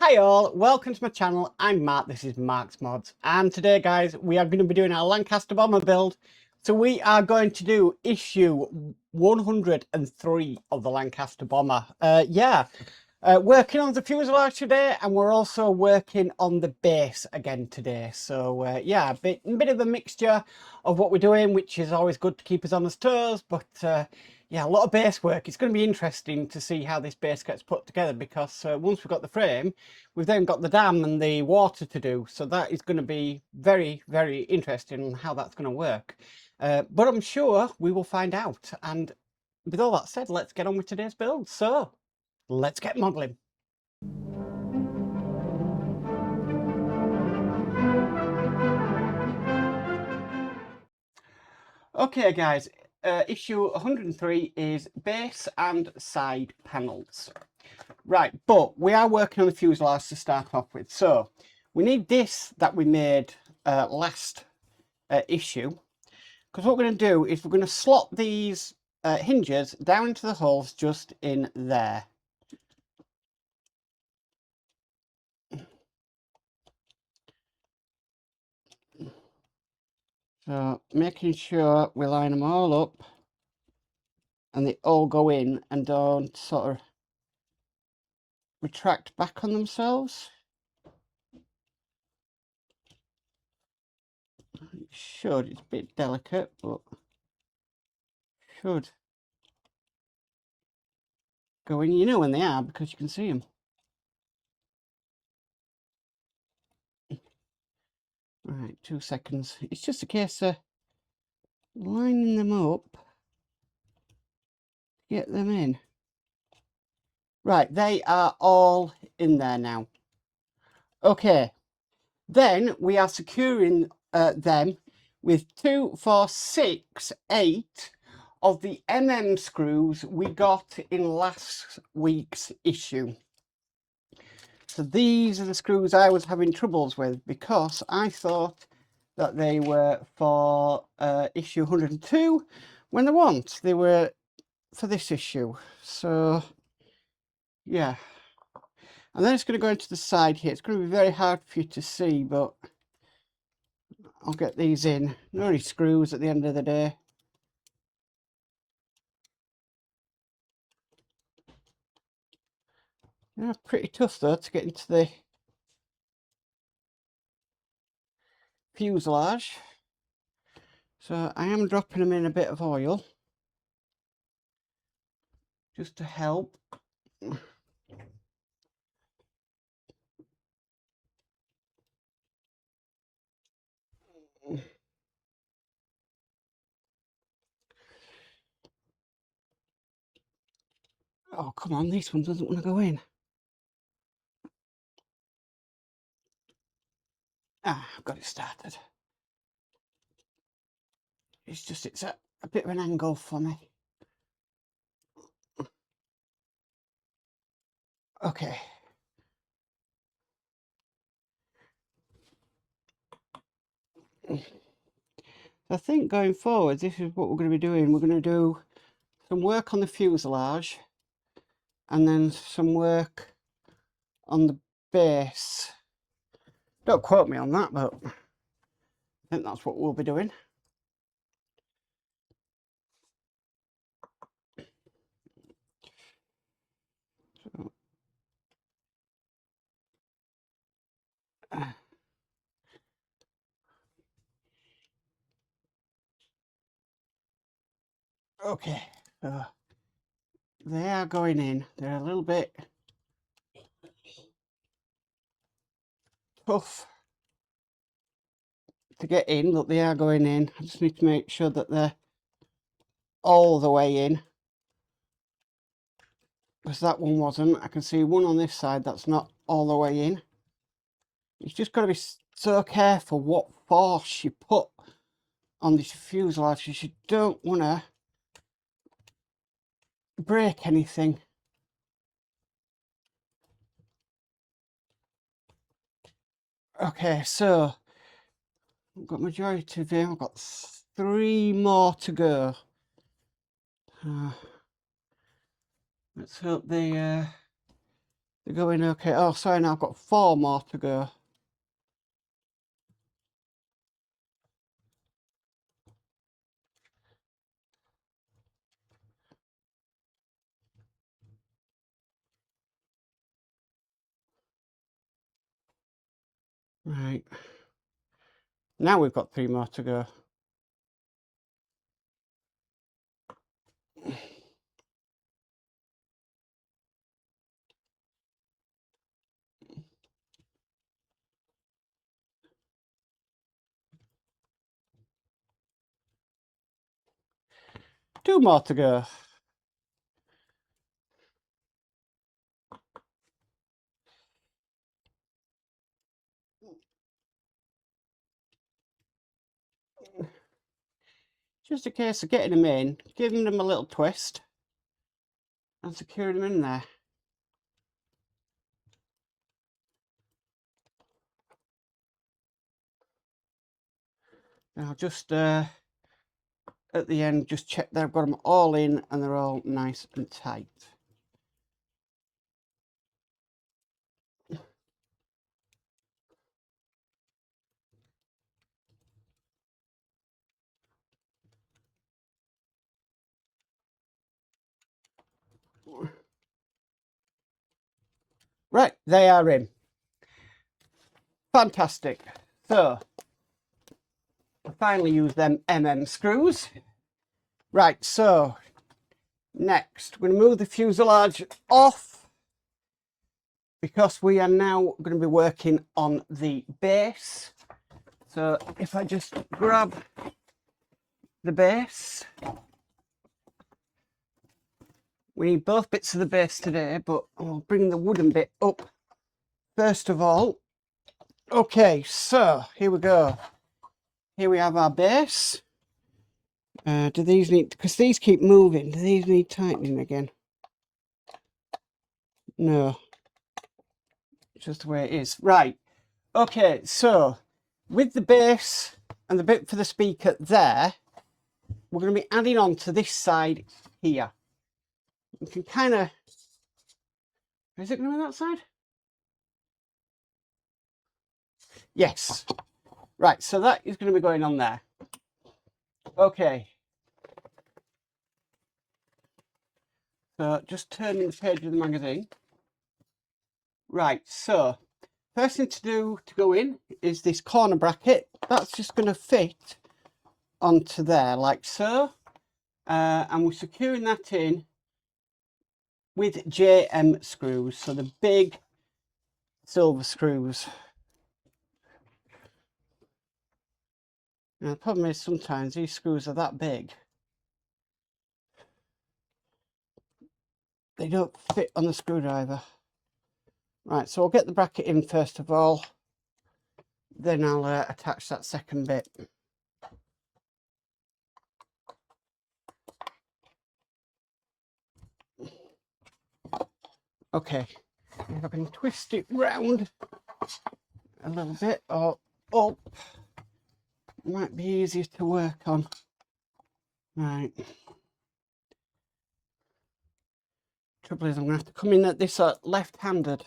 Hi all, welcome to my channel. I'm Mark, this is Mark's Mods, and today guys we are going to be doing our Lancaster bomber build. So we are going to do issue 103 of the Lancaster bomber. Working on the fuselage today, and we're also working on the base again today. So yeah, a bit of a mixture of what we're doing, which is always good to keep us on the toes, but yeah, a lot of base work. It's going to be interesting to see how this base gets put together, because once we've got the frame, we've then got the dam and the water to do. So that is going to be very, very interesting on how that's going to work. But I'm sure we will find out. And with all that said, let's get on with today's build. So let's get modelling. Okay guys, issue 103 is base and side panels. Right, but we are working on the fuselage to start off with. So we need this that we made last issue, because what we're going to do is we're going to slot these hinges down into the holes just in there. So making sure we line them all up and they all go in and don't sort of retract back on themselves. It should, it's a bit delicate, but should go in. You know when they are because you can see them. Right, 2 seconds. It's just a case of lining them up, get them in. Right, they are all in there now. Okay, then we are securing them with 2, 4, 6, 8 of the screws we got in last week's issue. So these are the screws I was having troubles with, because I thought that they were for issue 102 when they weren't. They were for this issue. So yeah, and then it's going to go into the side here. It's going to be very hard for you to see, but I'll get these in. They're only screws at the end of the day. They're pretty tough though to get into the fuselage. So I am dropping them in a bit of oil just to help. Oh, come on, this one doesn't want to go in. Ah, I've got it started. It's just, it's a bit of an angle for me. Okay. I think going forward, this is what we're going to be doing. We're going to do some work on the fuselage and then some work on the base. Don't quote me on that, but I think that's what we'll be doing. So, okay, so they are going in. They're a little bit tough to get in, but they are going in. I just need to make sure that they're all the way in, because that one wasn't. I can see one on this side that's not all the way in. You've just got to be so careful what force you put on this fuselage, because you don't want to break anything. Okay, so I've got majority of them. I've got 3 more to go. Let's hope they They're going okay. Oh, sorry, now I've got 4 more to go. Right. Now we've got 3 more to go. Two more to go. Just a case of getting them in, giving them a little twist, and securing them in there. Now just at the end, just check that I've got them all in and they're all nice and tight. Right, they are in. Fantastic. So, I finally use them screws. Right, so next we're going to move the fuselage off because we are now going to be working on the base. So if I just grab the base, we need both bits of the base today, but I'll bring the wooden bit up first of all. Okay, so here we go. Here we have our base. Do these need, because these keep moving, do these need tightening again? No, just the way it is. Right, okay, so with the base and the bit for the speaker there, we're going to be adding on to this side here. You can kind of, is it going to be that side? Yes. Right, so that is going to be going on there. Okay. So just turning the page of the magazine. Right, so first thing to do to go in is this corner bracket. That's just going to fit onto there like so. And we're securing that in with JM screws, so the big silver screws. Now the problem is sometimes these screws are that big, they don't fit on the screwdriver. Right, so I'll get the bracket in first of all, then I'll attach that second bit. Okay, if I can twist it round a little bit or up, it might be easier to work on. Right. Trouble is I'm going to have to come in at this left-handed,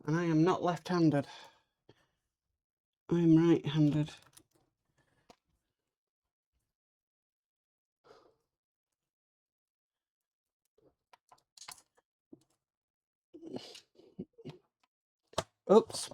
and I am not left-handed. I'm right-handed. Oops.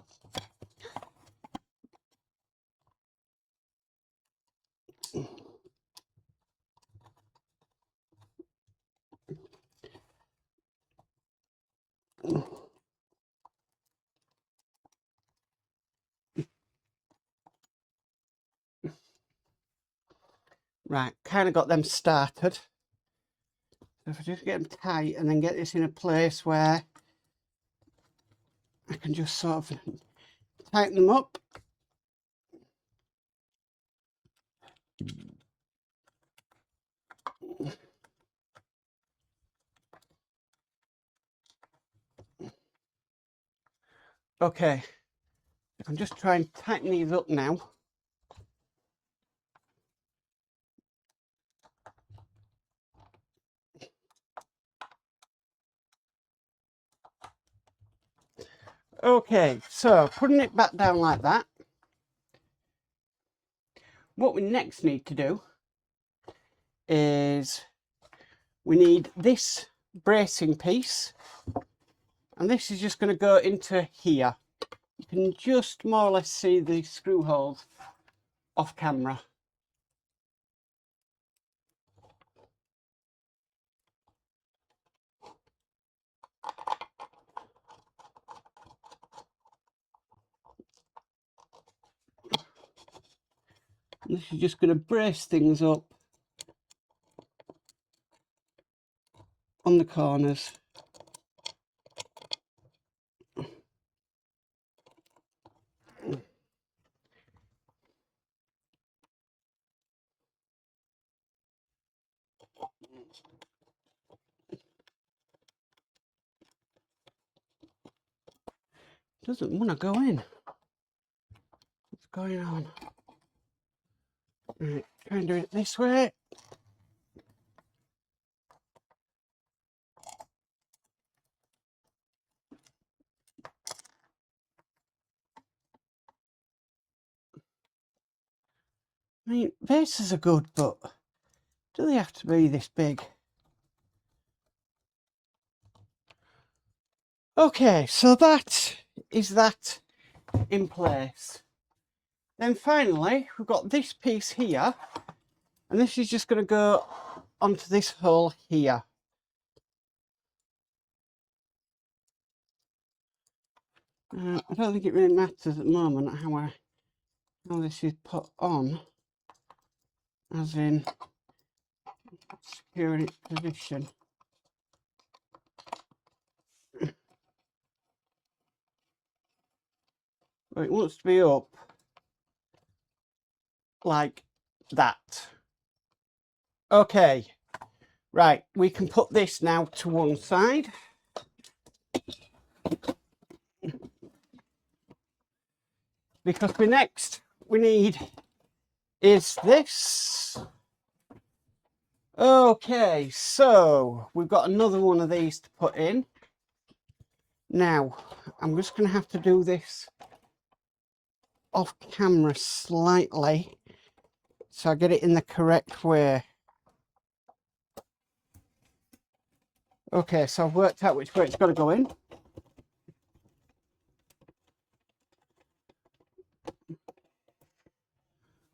Right, kind of got them started. So if I just get them tight and then get this in a place where I can just sort of tighten them up. Okay, I can just try and tighten these up now. Okay, so putting it back down like that, what we next need to do is we need this bracing piece, and this is just going to go into here. You can just more or less see the screw holes off camera. And this is just going to brace things up on the corners. Doesn't want to go in. What's going on? Right, try and do it this way. I mean, bases are good, but do they have to be this big? Okay, so that is that in place. Then finally, we've got this piece here, and this is just going to go onto this hole here. I don't think it really matters at the moment how this is put on, as in securing its position. But it wants to be up like that. Okay, right, we can put this now to one side. Because the next we need is this. Okay, so we've got another one of these to put in. Now, I'm just going to have to do this off camera slightly so I get it in the correct way. Okay, so I've worked out which way it's got to go in.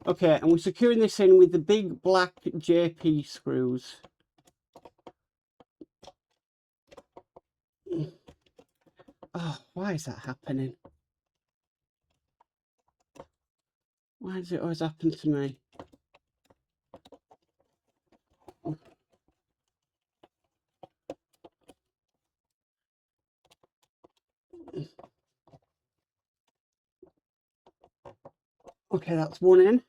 Okay, and we're securing this in with the big black JP screws. Oh, why is that happening? Why does it always happen to me? Okay, that's one in.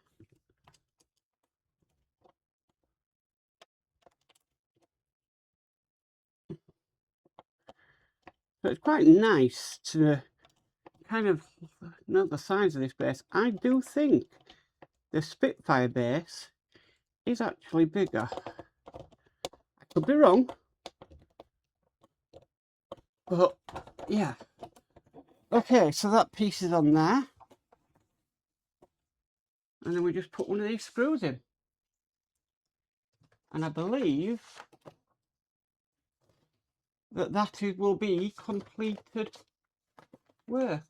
So it's quite nice to kind of note the size of this base. I do think the Spitfire base is actually bigger. I could be wrong, but yeah. Okay, so that piece is on there. And then we just put one of these screws in. And I believe that will be completed work.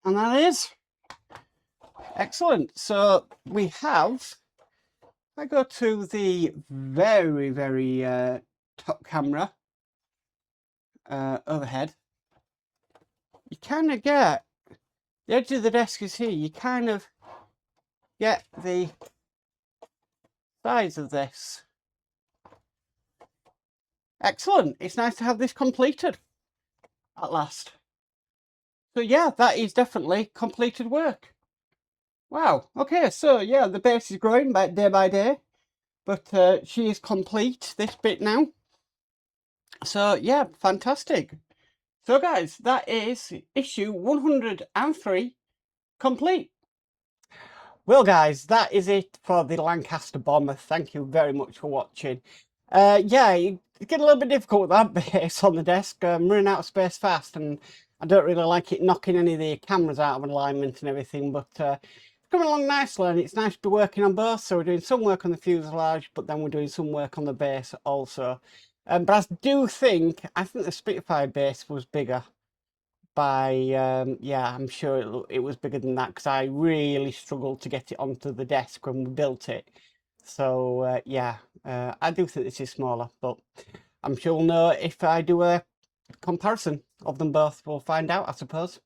And that is excellent. So we have, I go to the very top camera overhead. You kind of get the edge of the desk is here. You kind of get the size of this. Excellent. It's nice to have this completed at last. So yeah, that is definitely completed work. Wow. Okay, so yeah, the base is growing day by day, but she is complete, this bit now. So yeah, fantastic. So guys, that is issue 103 complete. Well, guys, that is it for the Lancaster bomber. Thank you very much for watching. Yeah, it's getting a little bit difficult with that base on the desk. I'm running out of space fast, and I don't really like it knocking any of the cameras out of alignment and everything, but it's coming along nicely, and it's nice to be working on both. So we're doing some work on the fuselage, but then we're doing some work on the base also. But I think the Spitfire base was bigger by yeah, I'm sure it was bigger than that, because I really struggled to get it onto the desk when we built it. So yeah, I do think this is smaller, but I'm sure we'll know if I do a comparison of them both. We'll find out, I suppose.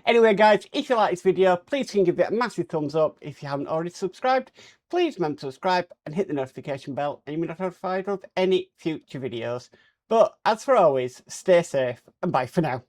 Anyway, guys, if you like this video, please can give it a massive thumbs up. If you haven't already subscribed, please remember to subscribe and hit the notification bell, and you'll be notified of any future videos. But as for always, stay safe and bye for now.